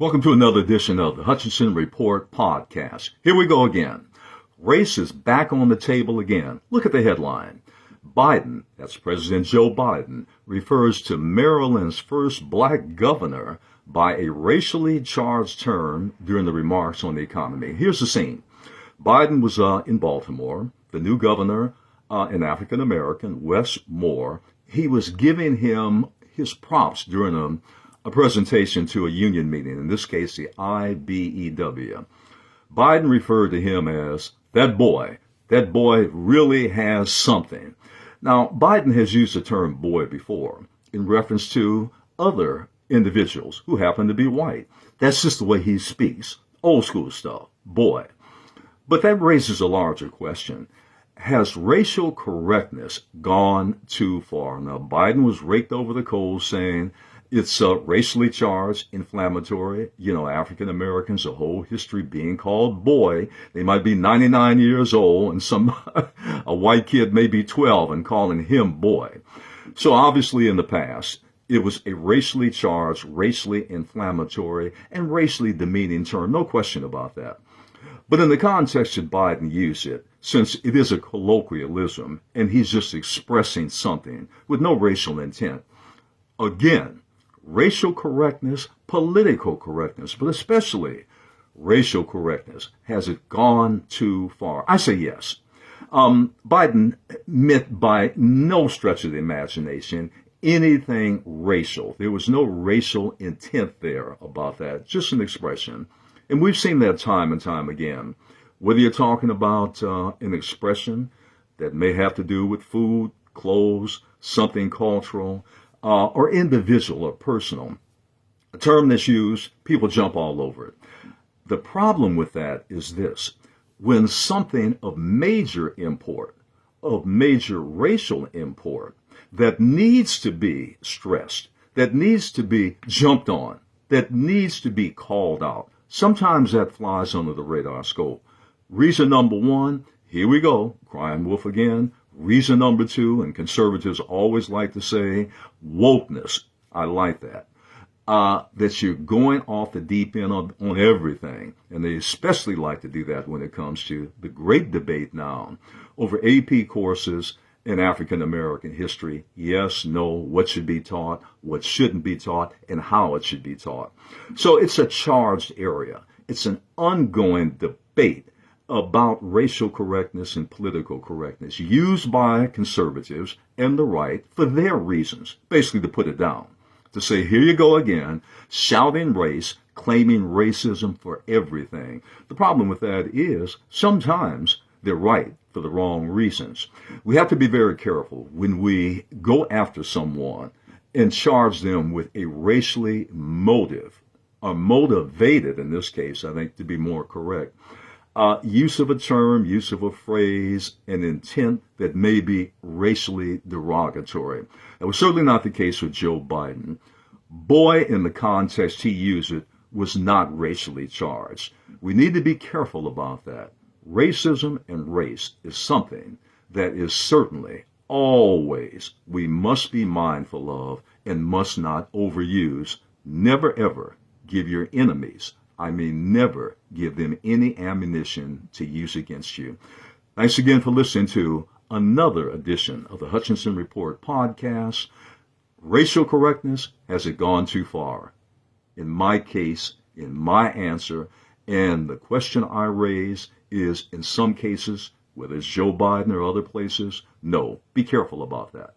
Welcome to another edition of the Hutchinson Report podcast. Here we go again. Race is back on the table again. Look at the headline. Biden, that's President Joe Biden, refers to Maryland's first black governor by a racially charged term during the remarks on the economy. Here's the scene. Biden was in Baltimore. The new governor, an African-American, Wes Moore, he was giving him his props during a presentation to a union meeting, in this case, the IBEW. Biden referred to him as that boy really has something. Now, Biden has used the term boy before in reference to other individuals who happen to be white. That's just the way he speaks. Old school stuff, boy. But that raises a larger question. Has racial correctness gone too far? Now, Biden was raked over the coals saying it's racially charged, inflammatory. African Americans, a whole history being called boy. They might be 99 years old and a white kid may be 12 and calling him boy. So obviously in the past, it was a racially charged, racially inflammatory, and racially demeaning term. No question about that. But in the context that Biden used it, since it is a colloquialism and he's just expressing something with no racial intent, again, racial correctness, political correctness, but especially racial correctness. Has it gone too far? I say yes. Biden meant by no stretch of the imagination anything racial. There was no racial intent there about that, just an expression. And we've seen that time and time again. Whether you're talking about an expression that may have to do with food, clothes, something cultural, or individual or personal. A term that's used, people jump all over it. The problem with that is this. When something of major import, of major racial import, that needs to be stressed, that needs to be jumped on, that needs to be called out, sometimes that flies under the radar scope. Reason number one, here we go, crying wolf again. Reason number two, and conservatives always like to say, wokeness. I like that. That you're going off the deep end on everything. And they especially like to do that when it comes to the great debate now over AP courses in African American history. Yes, no, what should be taught, what shouldn't be taught, and how it should be taught. So it's a charged area. It's an ongoing debate about racial correctness and political correctness used by conservatives and the right for their reasons, basically to put it down, to say, here you go again, shouting race, claiming racism for everything. The problem with that is sometimes they're right for the wrong reasons. We have to be very careful when we go after someone and charge them with a racially motivated, in this case, I think to be more correct, use of a term, use of a phrase, an intent that may be racially derogatory. That was certainly not the case with Joe Biden. Boy, in the context he used it, was not racially charged. We need to be careful about that. Racism and race is something that is certainly always we must be mindful of and must not overuse. Never, ever give your enemies, never give them any ammunition to use against you. Thanks again for listening to another edition of the Hutchinson Report podcast. Racial correctness, has it gone too far? In my case, in my answer, and the question I raise is, in some cases, whether it's Joe Biden or other places, no. Be careful about that.